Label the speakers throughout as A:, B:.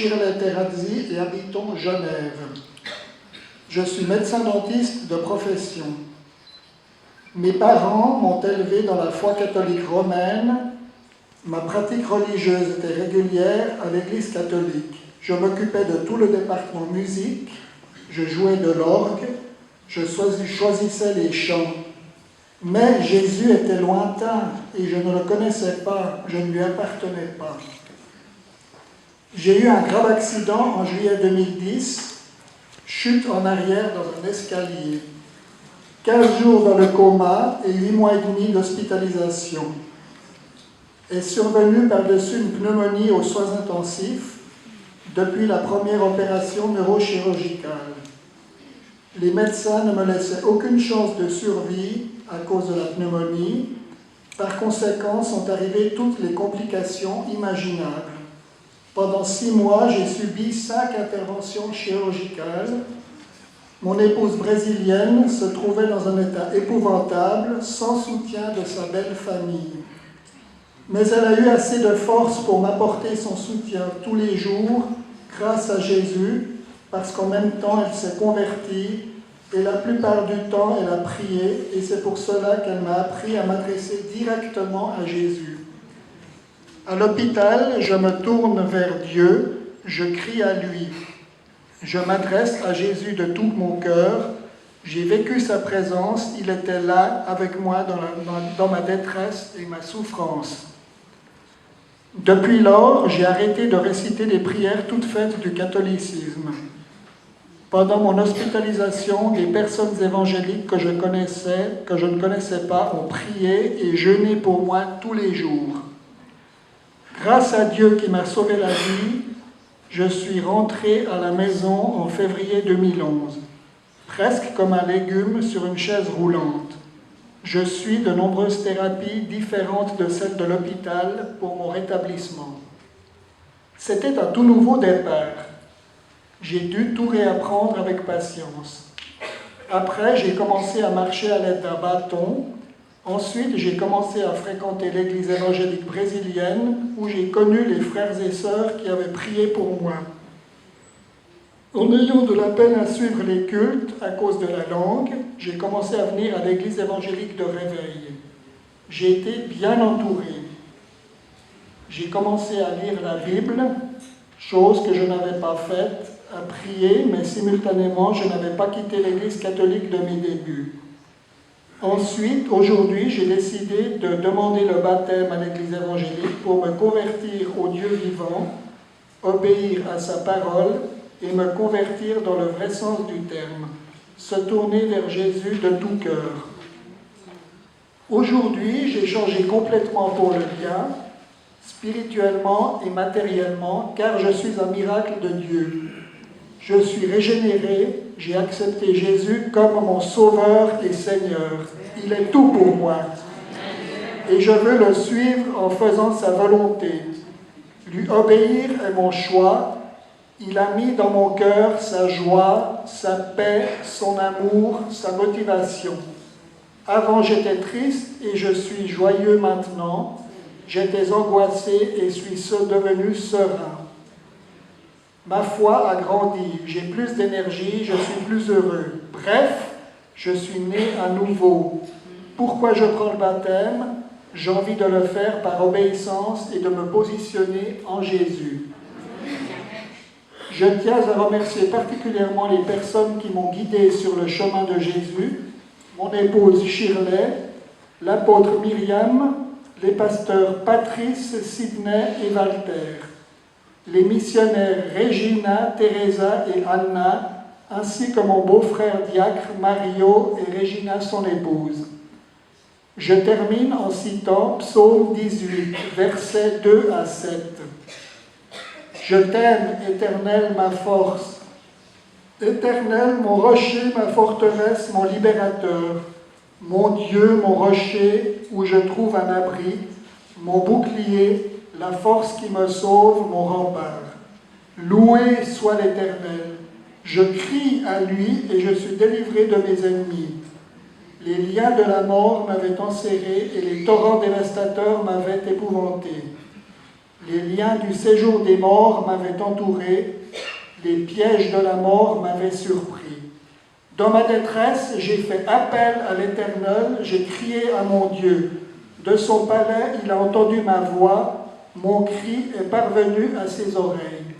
A: Shirley Terrazzi et habitons Genève. Je suis médecin dentiste de profession. Mes parents m'ont élevé dans la foi catholique romaine. Ma pratique religieuse était régulière à l'église catholique. Je m'occupais de tout le département musique, je jouais de l'orgue, je choisissais les chants. Mais Jésus était lointain et je ne le connaissais pas, je ne lui appartenais pas. J'ai eu un grave accident en juillet 2010, chute en arrière dans un escalier. 15 jours dans le coma et 8 mois et demi d'hospitalisation. Est survenue par-dessus une pneumonie aux soins intensifs depuis la première opération neurochirurgicale. Les médecins ne me laissaient aucune chance de survie à cause de la pneumonie. Par conséquent, sont arrivées toutes les complications imaginables. Pendant 6 mois, j'ai subi 5 interventions chirurgicales. Mon épouse brésilienne se trouvait dans un état épouvantable, sans soutien de sa belle famille. Mais elle a eu assez de force pour m'apporter son soutien tous les jours, grâce à Jésus, parce qu'en même temps, elle s'est convertie, et la plupart du temps, elle a prié, et c'est pour cela qu'elle m'a appris à m'adresser directement à Jésus. À l'hôpital, je me tourne vers Dieu, je crie à lui. Je m'adresse à Jésus de tout mon cœur. J'ai vécu sa présence, il était là avec moi dans ma détresse et ma souffrance. Depuis lors, j'ai arrêté de réciter les prières toutes faites du catholicisme. Pendant mon hospitalisation, des personnes évangéliques que je ne connaissais pas, ont prié et jeûné pour moi tous les jours. Grâce à Dieu qui m'a sauvé la vie, je suis rentré à la maison en février 2011, presque comme un légume sur une chaise roulante. Je suis de nombreuses thérapies différentes de celles de l'hôpital pour mon rétablissement. C'était un tout nouveau départ. J'ai dû tout réapprendre avec patience. Après, j'ai commencé à marcher à l'aide d'un bâton. Ensuite, j'ai commencé à fréquenter l'église évangélique brésilienne où j'ai connu les frères et sœurs qui avaient prié pour moi. En ayant de la peine à suivre les cultes à cause de la langue, j'ai commencé à venir à l'église évangélique de Réveil. J'ai été bien entouré. J'ai commencé à lire la Bible, chose que je n'avais pas faite, à prier, mais simultanément, je n'avais pas quitté l'église catholique de mes débuts. Ensuite, aujourd'hui, j'ai décidé de demander le baptême à l'église évangélique pour me convertir au Dieu vivant, obéir à sa parole et me convertir dans le vrai sens du terme, se tourner vers Jésus de tout cœur. Aujourd'hui, j'ai changé complètement pour le bien, spirituellement et matériellement, car je suis un miracle de Dieu. Je suis régénéré, j'ai accepté Jésus comme mon Sauveur et Seigneur. Il est tout pour moi. Et je veux le suivre en faisant sa volonté. Lui obéir est mon choix. Il a mis dans mon cœur sa joie, sa paix, son amour, sa motivation. Avant, j'étais triste et je suis joyeux maintenant. J'étais angoissé et suis devenu serein. Ma foi a grandi, j'ai plus d'énergie, je suis plus heureux. Bref, je suis né à nouveau. Pourquoi je prends le baptême? J'ai envie de le faire par obéissance et de me positionner en Jésus. Je tiens à remercier particulièrement les personnes qui m'ont guidé sur le chemin de Jésus, mon épouse Shirley, l'apôtre Myriam, les pasteurs Patrice, Sidney et Walter, les missionnaires Regina, Teresa et Anna, ainsi que mon beau-frère diacre Mario et Regina, son épouse. Je termine en citant Psaume 18, versets 2 à 7. Je t'aime, Éternel, ma force. Éternel, mon rocher, ma forteresse, mon libérateur. Mon Dieu, mon rocher, où je trouve un abri, mon bouclier, la force qui me sauve, mon rempart. Loué soit l'Éternel. Je crie à lui et je suis délivré de mes ennemis. Les liens de la mort m'avaient enserré et les torrents dévastateurs m'avaient épouvanté. Les liens du séjour des morts m'avaient entouré, les pièges de la mort m'avaient surpris. Dans ma détresse, j'ai fait appel à l'Éternel, j'ai crié à mon Dieu. De son palais, il a entendu ma voix, mon cri est parvenu à ses oreilles.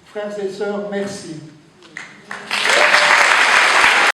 A: Frères et sœurs, merci.